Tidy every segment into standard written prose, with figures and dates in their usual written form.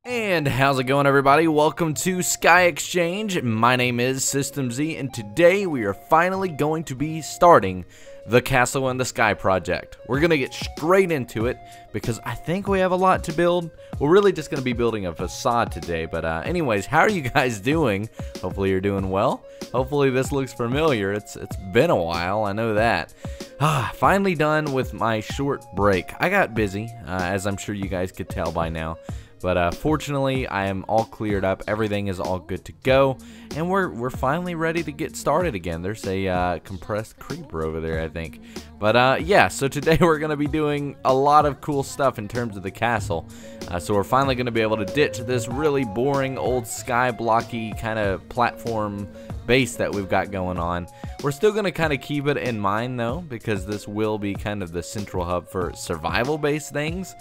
And how's it going, everybody? Welcome to Sky Exchange. My name is System Z, and today we are finally going to be starting the Castle in the Sky project. We're going to get straight into it because I think we have a lot to build. We're really just going to be building a facade today, but anyways, how are you guys doing? Hopefully you're doing well. Hopefully this looks familiar. It's been a while, I know that. Finally done with my short break. I got busy, as I'm sure you guys could tell by now. But fortunately, I am all cleared up. Everything is all good to go, and we're finally ready to get started again. There's a compressed creeper over there, I think. But yeah, so today we're gonna be doing a lot of cool stuff in terms of the castle. So we're finally gonna be able to ditch this really boring old sky blocky kind of platform base that we've got going on. We're still going to kind of keep it in mind though, because this will be kind of the central hub for survival based things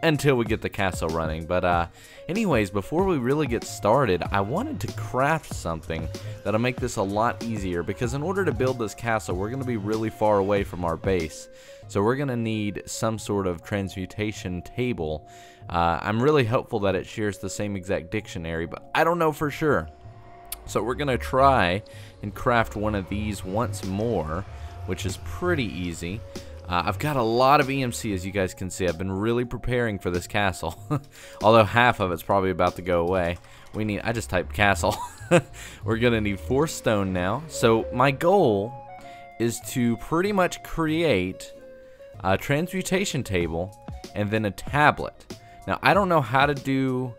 until we get the castle running. But anyways, before we really get started, I wanted to craft something that'll make this a lot easier, because in order to build this castle, we're going to be really far away from our base. So we're going to need some sort of transmutation table. I'm really hopeful that it shares the same exact dictionary, but I don't know for sure. So we're going to try and craft one of these once more, which is pretty easy. I've got a lot of EMC, as you guys can see. I've been really preparing for this castle, although half of it's probably about to go away. I just typed castle. We're going to need 4 stone now. So my goal is to pretty much create a transmutation table and then a tablet. Now, I don't know how to do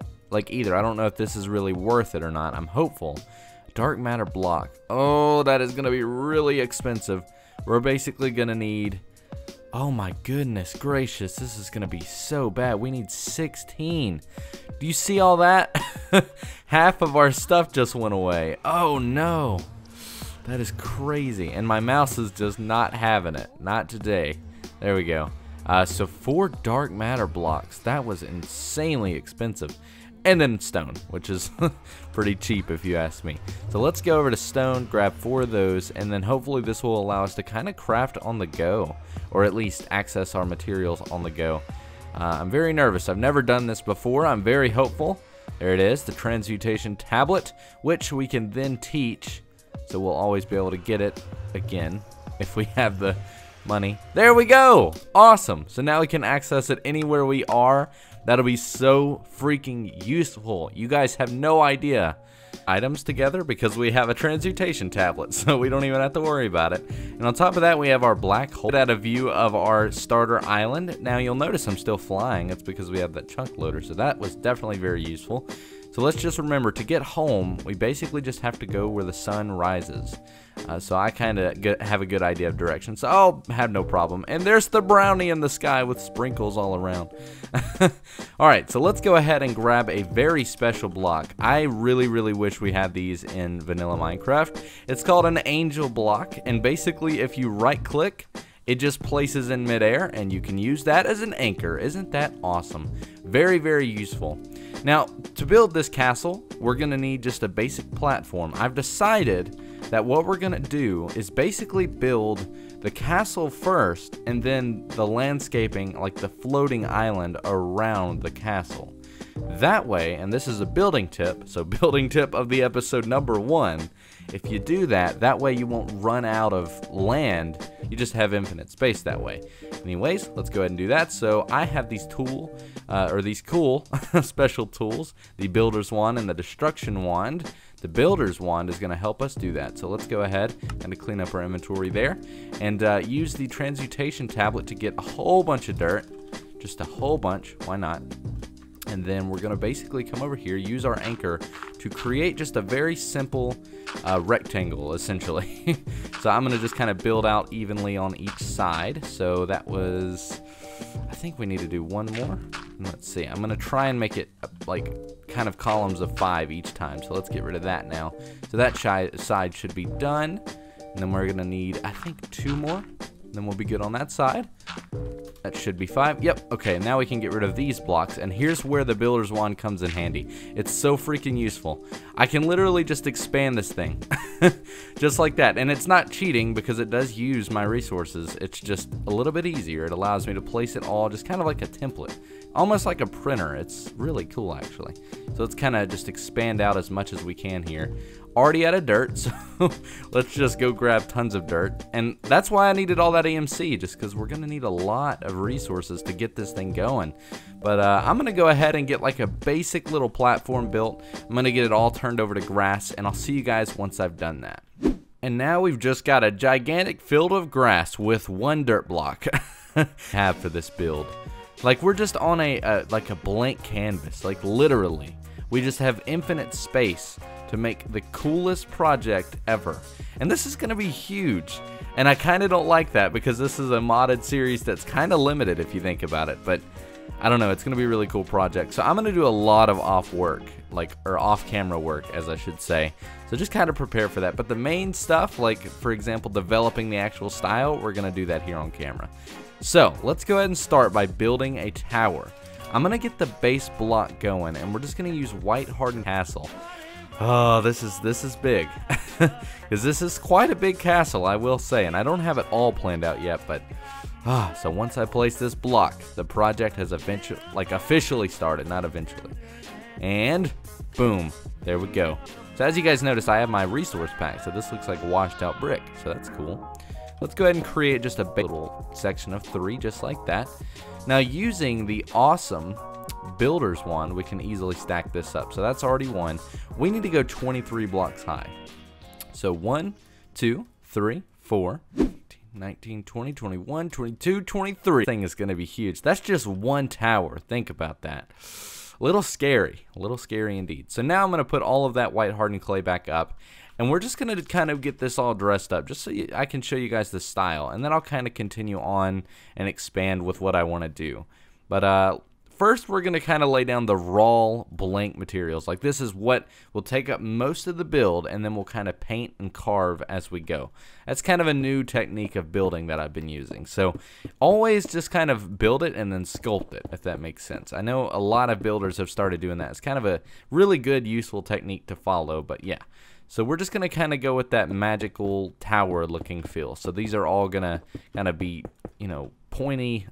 either. I don't know if this is really worth it or not. I'm hopeful. Dark matter block. Oh, that is going to be really expensive. We're basically going to need... Oh my goodness gracious. This is going to be so bad. We need 16. Do you see all that? Half of our stuff just went away. Oh no. That is crazy. And my mouse is just not having it. Not today. There we go. So 4 dark matter blocks. That was insanely expensive. And then stone, which is pretty cheap if you ask me. So let's go over to stone, grab 4 of those, and then hopefully this will allow us to kind of craft on the go, or at least access our materials on the go. I'm very nervous. I've never done this before. I'm very hopeful. There it is, the transmutation tablet, which we can then teach. So we'll always be able to get it again if we have the money. There we go. Awesome. So now we can access it anywhere we are. That'll be so freaking useful. You guys have no idea. Items together because we have a transmutation tablet, so we don't even have to worry about it. And on top of that, we have our black hole. At a view of our starter island. Now you'll notice I'm still flying. It's because we have that chunk loader, so that was definitely very useful. So let's just remember, to get home, we basically just have to go where the sun rises. So I kind of have a good idea of direction, so I'll have no problem. And there's the brownie in the sky with sprinkles all around. Alright, so let's go ahead and grab a very special block. I really, really wish we had these in vanilla Minecraft. It's called an angel block, and basically if you right-click, it just places in midair, and you can use that as an anchor. Isn't that awesome? Very, very useful. Now, to build this castle, we're going to need just a basic platform. I've decided that what we're going to do is basically build the castle first, and then the landscaping, like the floating island around the castle. That way, and this is a building tip, so building tip of the episode number 1, if you do that, that way you won't run out of land, you just have infinite space that way. Anyways, let's go ahead and do that. So I have these cool special tools, the builder's wand and the destruction wand. The builder's wand is going to help us do that. So let's go ahead and clean up our inventory there, and use the transmutation tablet to get a whole bunch of dirt, just a whole bunch, why not? And then we're going to basically come over here, use our anchor to create just a very simple rectangle, essentially. So I'm going to just kind of build out evenly on each side. So that was, I think we need to do one more. Let's see, I'm going to try and make it like kind of columns of 5 each time. So let's get rid of that now. So that side should be done. And then we're going to need, I think, 2 more. Then we'll be good on that side. That should be 5. Yep. Okay, now we can get rid of these blocks. And here's where the builder's wand comes in handy. It's so freaking useful. I can literally just expand this thing. Just like that. And it's not cheating because it does use my resources. It's just a little bit easier. It allows me to place it all just kind of like a template. almost like a printer. It's really cool, actually. So let's kind of just expand out as much as we can here. Already out of dirt, so let's just go grab tons of dirt. And that's why I needed all that EMC, just because we're going to need a lot of resources to get this thing going. But I'm going to go ahead and get like a basic little platform built. I'm going to get it all turned over to grass, and I'll see you guys once I've done that. And now we've just got a gigantic field of grass with one dirt block have for this build. Like, we're just on like a blank canvas, like literally. We just have infinite space to make the coolest project ever. And this is going to be huge. And I kind of don't like that because this is a modded series that's kind of limited if you think about it. But I don't know, it's going to be a really cool project. So I'm going to do a lot of off work, or off camera work, as I should say. So just kind of prepare for that. But the main stuff, like for example, developing the actual style, we're going to do that here on camera. So let's go ahead and start by building a tower. I'm going to get the base block going, and we're just going to use white hardened castle. Oh, this is big, because this is quite a big castle, I will say, and I don't have it all planned out yet, but so once I place this block, the project has officially started, not eventually, and boom, there we go. So as you guys notice, I have my resource pack, so this looks like washed out brick, so that's cool. Let's go ahead and create just a big little section of 3, just like that. Now, using the awesome builder's wand, we can easily stack this up. So that's already one. We need to go 23 blocks high. So 1, 2, 3, 4, 19, 20, 21, 22, 23. This thing is going to be huge. That's just one tower. Think about that. A little scary indeed. So now I'm going to put all of that white hardened clay back up. And we're just going to kind of get this all dressed up just so I can show you guys the style. And then I'll kind of continue on and expand with what I want to do. But first, we're going to kind of lay down the raw blank materials. Like, this is what will take up most of the build, and then we'll kind of paint and carve as we go. That's kind of a new technique of building that I've been using. So always just kind of build it and then sculpt it, if that makes sense. I know a lot of builders have started doing that. It's kind of a really good, useful technique to follow, but yeah. So we're just going to kind of go with that magical tower looking feel. So these are all going to kind of be, you know, pointy.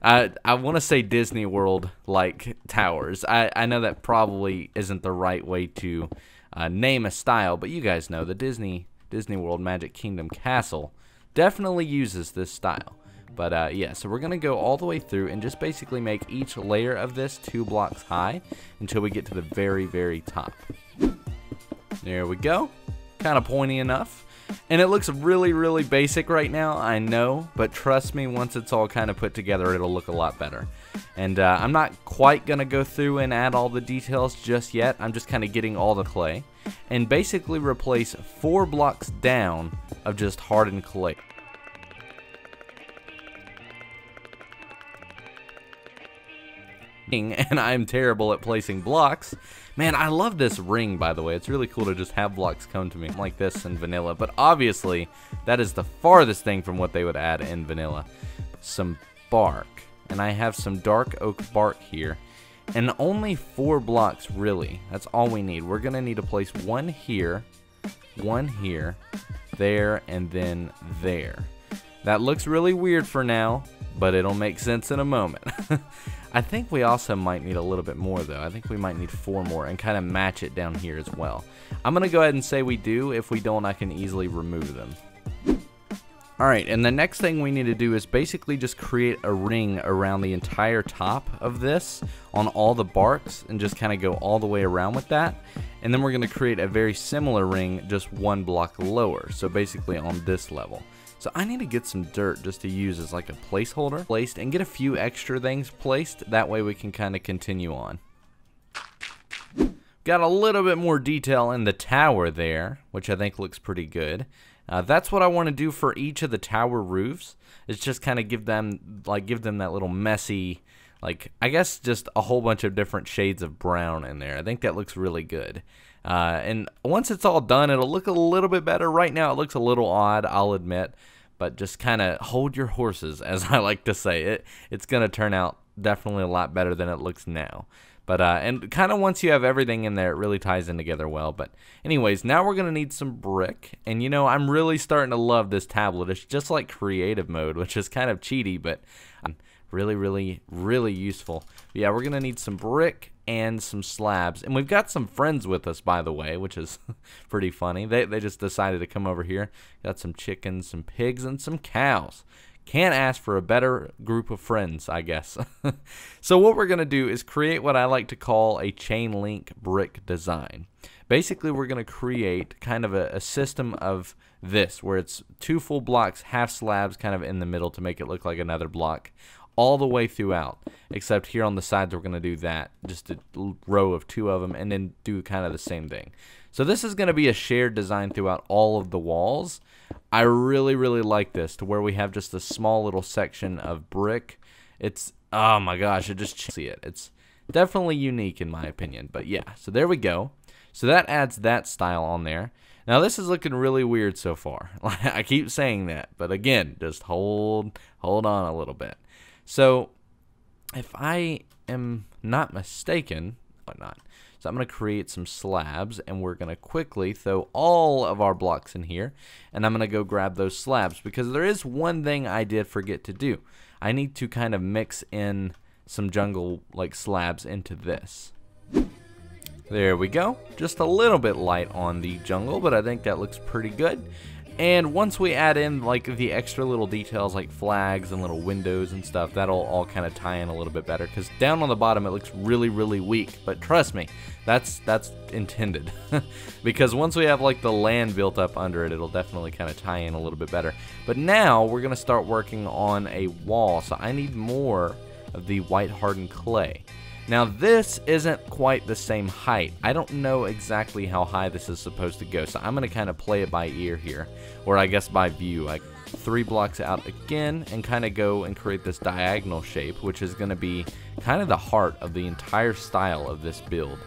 I want to say Disney World like towers. I know that probably isn't the right way to name a style, but you guys know the Disney World Magic Kingdom castle definitely uses this style. But yeah, so we're going to go all the way through and just basically make each layer of this 2 blocks high until we get to the very, very top. There we go. Kind of pointy enough. And it looks really, really basic right now, I know, but trust me, once it's all kind of put together, it'll look a lot better. And I'm not quite going to go through and add all the details just yet. I'm just kind of getting all the clay and basically replace 4 blocks down of just hardened clay. And I'm terrible at placing blocks. Man, I love this ring, by the way. It's really cool to just have blocks come to me like this in vanilla, but obviously that is the farthest thing from what they would add in vanilla. Some bark, and I have some dark oak bark here, and only 4 blocks really. That's all we need. We're gonna need to place one here, there, and then there. That looks really weird for now, but it'll make sense in a moment. I think we also might need a little bit more, though. I think we might need 4 more and kind of match it down here as well. I'm going to go ahead and say we do. If we don't, I can easily remove them. Alright, and the next thing we need to do is basically just create a ring around the entire top of this on all the barks and just kind of go all the way around with that. And then we're going to create a very similar ring just 1 block lower, so basically on this level. So I need to get some dirt just to use as like a placeholder placed and get a few extra things placed. That way we can kind of continue on. Got a little bit more detail in the tower there, which I think looks pretty good. That's what I want to do for each of the tower roofs. It's just kind of give them that little messy, like, I guess just a whole bunch of different shades of brown in there. I think that looks really good. And once it's all done, it'll look a little bit better. Right now it looks a little odd, I'll admit, but just kind of hold your horses, as I like to say. It's going to turn out definitely a lot better than it looks now. But and kind of once you have everything in there, it really ties in together well. But anyways, now we're going to need some brick. And you know, I'm really starting to love this tablet. It's just like creative mode, which is kind of cheaty, but I'm Really, really, really useful. But yeah, we're going to need some brick and some slabs. And we've got some friends with us, by the way, which is pretty funny. They just decided to come over here. Got some chickens, some pigs, and some cows. Can't ask for a better group of friends, I guess. So what we're going to do is create what I like to call a chain link brick design. Basically, we're going to create kind of a system of this, where it's 2 full blocks, half slabs kind of in the middle to make it look like another block, all the way throughout, except here on the sides we're going to do that, just a row of 2 of them, and then do kind of the same thing. So this is going to be a shared design throughout all of the walls. I really, really like this, to where we have just a small little section of brick. It's, oh my gosh, I just see it. It's definitely unique in my opinion, but yeah, so there we go. So that adds that style on there. Now this is looking really weird so far. I keep saying that, but again, just hold on a little bit. So if I am not mistaken, whatnot. So I'm going to create some slabs, and we're going to quickly throw all of our blocks in here, and I'm going to go grab those slabs, because there is one thing I did forget to do. I need to kind of mix in some jungle like slabs into this. There we go. Just a little bit light on the jungle, but I think that looks pretty good. And once we add in like the extra little details like flags and little windows and stuff, that'll all kind of tie in a little bit better, because down on the bottom it looks really, really weak. But trust me, that's intended. Because once we have like the land built up under it, it'll definitely kind of tie in a little bit better. But now we're going to start working on a wall, so I need more of the white hardened clay. Now this isn't quite the same height. I don't know exactly how high this is supposed to go, so I'm going to kind of play it by ear here, or I guess by view, like 3 blocks out again, and kind of go and create this diagonal shape, which is going to be kind of the heart of the entire style of this build.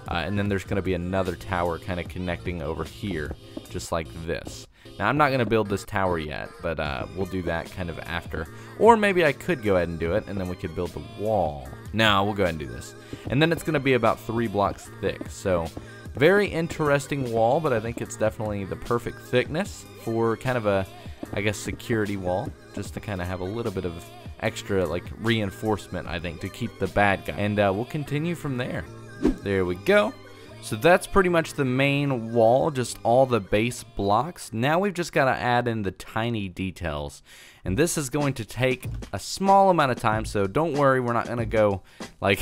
And then there's going to be another tower kind of connecting over here, just like this. Now I'm not going to build this tower yet, but we'll do that kind of after. Or maybe I could go ahead and do it, and then we could build the wall. No, we'll go ahead and do this. And then it's going to be about 3 blocks thick. So very interesting wall, but I think it's definitely the perfect thickness for kind of a, I guess, security wall. Just to kind of have a little bit of extra like reinforcement, I think, to keep the bad guy. And we'll continue from there. There we go. So that's pretty much the main wall, just all the base blocks. Now we've just got to add in the tiny details. And this is going to take a small amount of time, so don't worry, we're not going to go like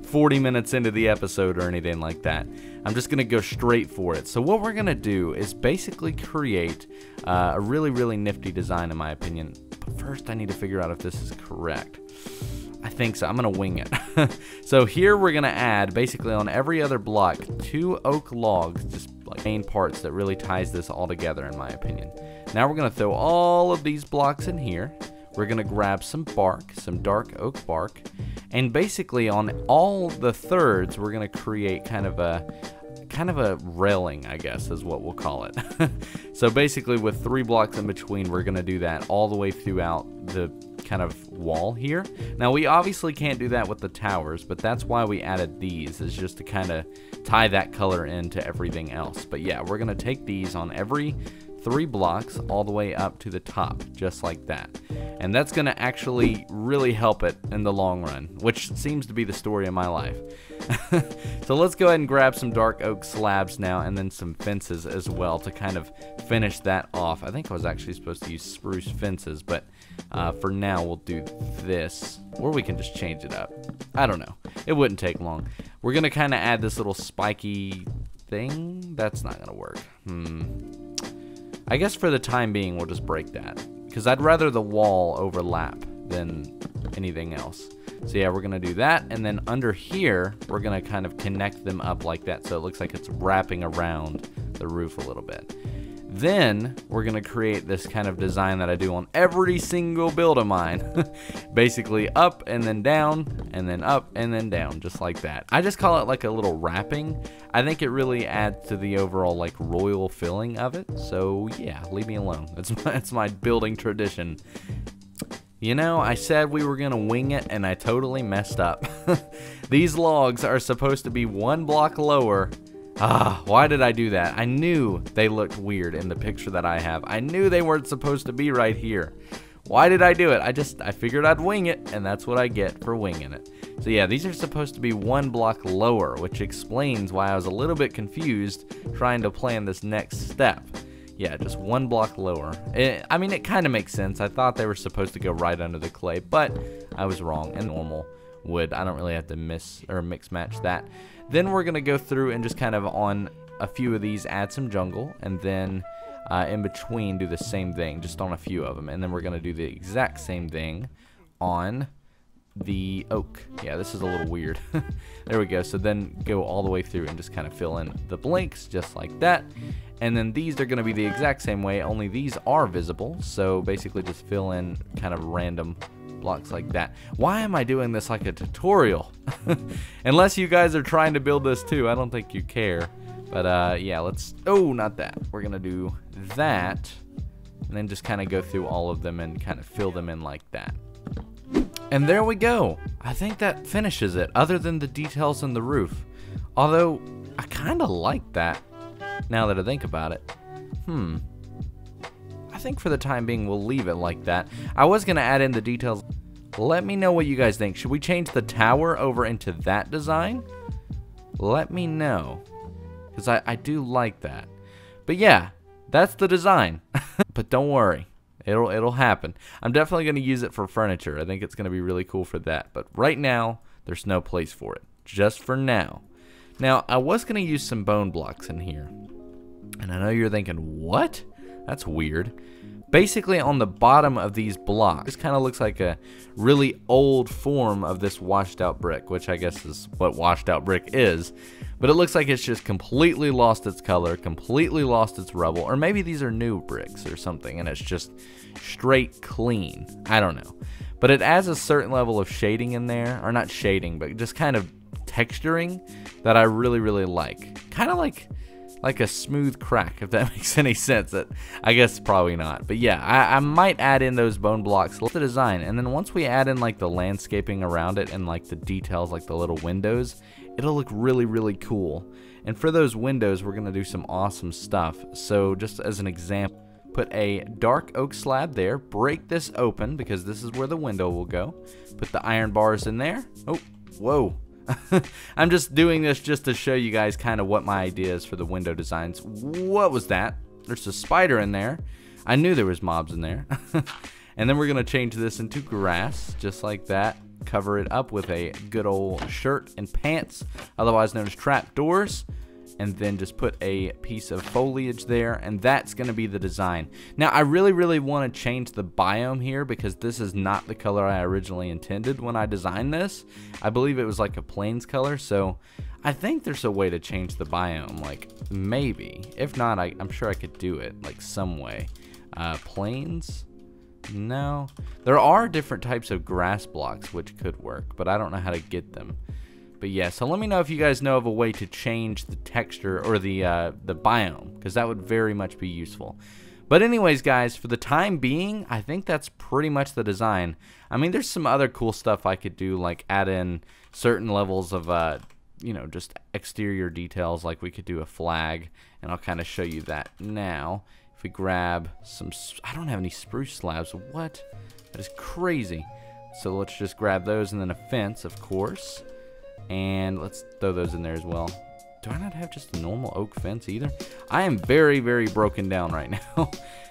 40 minutes into the episode or anything like that. I'm just going to go straight for it. So what we're going to do is basically create a really, really nifty design in my opinion. But first I need to figure out if this is correct. I think so. I'm going to wing it. So here we're going to add, basically on every other block, 2 oak logs, just like main parts that really ties this all together in my opinion. Now we're going to throw all of these blocks in here. We're going to grab some bark, some dark oak bark, and basically on all the thirds we're going to create kind of a railing, I guess is what we'll call it. So basically with 3 blocks in between, we're going to do that all the way throughout the kind of wall here. Now we obviously can't do that with the towers, but that's why we added these, is just to kind of tie that color into everything else. But yeah, we're going to take these on every 3 blocks all the way up to the top, just like that. And that's going to actually really help it in the long run, which seems to be the story of my life. So let's go ahead and grab some dark oak slabs now, and then some fences as well to kind of finish that off. I think I was actually supposed to use spruce fences, but for now we'll do this, or we can just change it up. I don't know. It wouldn't take long. We're going to kind of add this little spiky thing. That's not going to work. I guess for the time being we'll just break that, because I'd rather the wall overlap than anything else. So yeah, we're going to do that, and then under here we're going to kind of connect them up like that, so it looks like it's wrapping around the roof a little bit. Then we're going to create this kind of design that I do on every single build of mine. Basically up and then down, and then up and then down, just like that. I just call it like a little wrapping. I think it really adds to the overall like royal feeling of it. So yeah, leave me alone. That's my building tradition. You know, I said we were going to wing it, and I totally messed up. These logs are supposed to be 1 block lower. Why did I do that? I knew they looked weird in the picture that I have. I knew they weren't supposed to be right here. Why did I do it? I figured I'd wing it, and that's what I get for winging it. So yeah, these are supposed to be 1 block lower, which explains why I was a little bit confused trying to plan this next step. Yeah, just 1 block lower. I mean, it kind of makes sense. I thought they were supposed to go right under the clay, but I was wrong. And normal wood, I don't really have to mix match that. Then we're gonna go through and just kind of on a few of these add some jungle, and then in between do the same thing, just on a few of them. And then we're gonna do the exact same thing on the oak. Yeah, this is a little weird. There we go. So then go all the way through and just kind of fill in the blanks just like that. And then these are going to be the exact same way, only these are visible. So basically just fill in kind of random blocks like that. Why am I doing this like a tutorial? Unless you guys are trying to build this too, I don't think you care. But yeah, let's, oh, not that. We're going to do that, and then just kind of go through all of them and kind of fill them in like that. And there we go. I think that finishes it, other than the details in the roof. Although, I kind of like that, now that I think about it. I think for the time being, we'll leave it like that. I was going to add in the details. Let me know what you guys think. Should we change the tower over into that design? Let me know, because I do like that. But yeah, that's the design. But don't worry. It'll happen. I'm definitely going to use it for furniture. I think it's going to be really cool for that. But right now, there's no place for it. Just for now. Now, I was going to use some bone blocks in here. And I know you're thinking, what? That's weird. Basically, on the bottom of these blocks, this kind of looks like a really old form of this washed out brick, which I guess is what washed out brick is. But it looks like it's just completely lost its color, completely lost its rubble, or maybe these are new bricks or something, and it's just straight clean. I don't know. But it adds a certain level of shading in there, or not shading, but just kind of texturing that I really, really like. Kind of like a smooth crack, if that makes any sense. That I guess probably not. But yeah, I might add in those bone blocks with the design, and then once we add in like the landscaping around it and like the details, like the little windows, it'll look really, really cool. And for those windows, we're gonna do some awesome stuff. So just as an example, put a dark oak slab there, break this open because this is where the window will go. Put the iron bars in there. Oh, whoa. I'm just doing this just to show you guys kind of what my idea is for the window designs. What was that? There's a spider in there. I knew there was mobs in there. And then we're going to change this into grass, just like that. Cover it up with a good old shirt and pants, otherwise known as trap doors. And then just put a piece of foliage there, and that's going to be the design. Now, I really, really want to change the biome here because this is not the color I originally intended when I designed this. I believe it was like a plains color, so I think there's a way to change the biome, like maybe. If not, I'm sure I could do it, like some way. Plains? No. There are different types of grass blocks which could work, but I don't know how to get them. But yeah, so let me know if you guys know of a way to change the texture or the biome, because that would very much be useful. But anyways, guys, for the time being, I think that's pretty much the design. I mean, there's some other cool stuff I could do, like add in certain levels of, you know, just exterior details, like we could do a flag, and I'll kind of show you that now. If we grab some, I don't have any spruce slabs. What? That is crazy. So let's just grab those, and then a fence, of course. And let's throw those in there as well. Do I not have just a normal oak fence either? I am very, very broken down right now.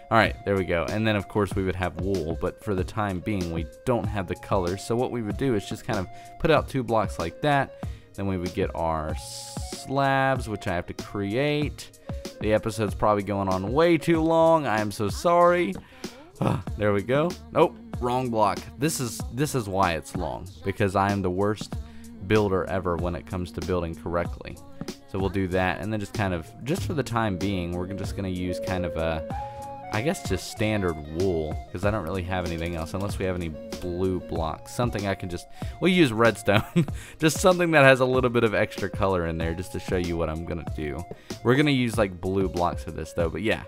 Alright, there we go. And then, of course, we would have wool. But for the time being, we don't have the colors. So what we would do is just kind of put out 2 blocks like that. Then we would get our slabs, which I have to create. The episode's probably going on way too long. I am so sorry. There we go. Nope, wrong block. This is why it's long. Because I am the worst builder ever when it comes to building correctly. So we'll do that, and then just kind of, just for the time being, we're just going to use kind of a, I guess just standard wool, because I don't really have anything else unless we have any blue blocks. Something I can just, we'll use redstone. Just something that has a little bit of extra color in there just to show you what I'm going to do. We're going to use like blue blocks for this though, but yeah.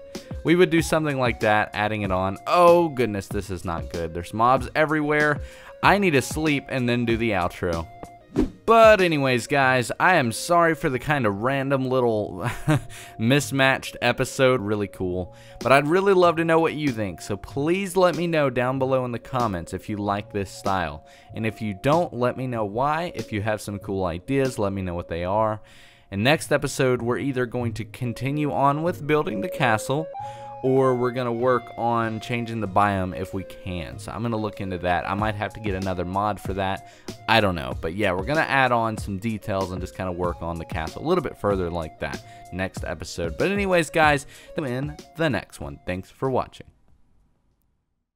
We would do something like that, adding it on. Oh goodness, this is not good. There's mobs everywhere. I need to sleep and then do the outro. But anyways, guys, I am sorry for the kind of random little mismatched episode. Really cool. But I'd really love to know what you think. So please let me know down below in the comments if you like this style. And if you don't, let me know why. If you have some cool ideas, let me know what they are. And next episode, we're either going to continue on with building the castle, or we're going to work on changing the biome if we can. So I'm going to look into that. I might have to get another mod for that. I don't know. But yeah, we're going to add on some details and just kind of work on the castle a little bit further like that next episode. But anyways, guys, in the next one. Thanks for watching.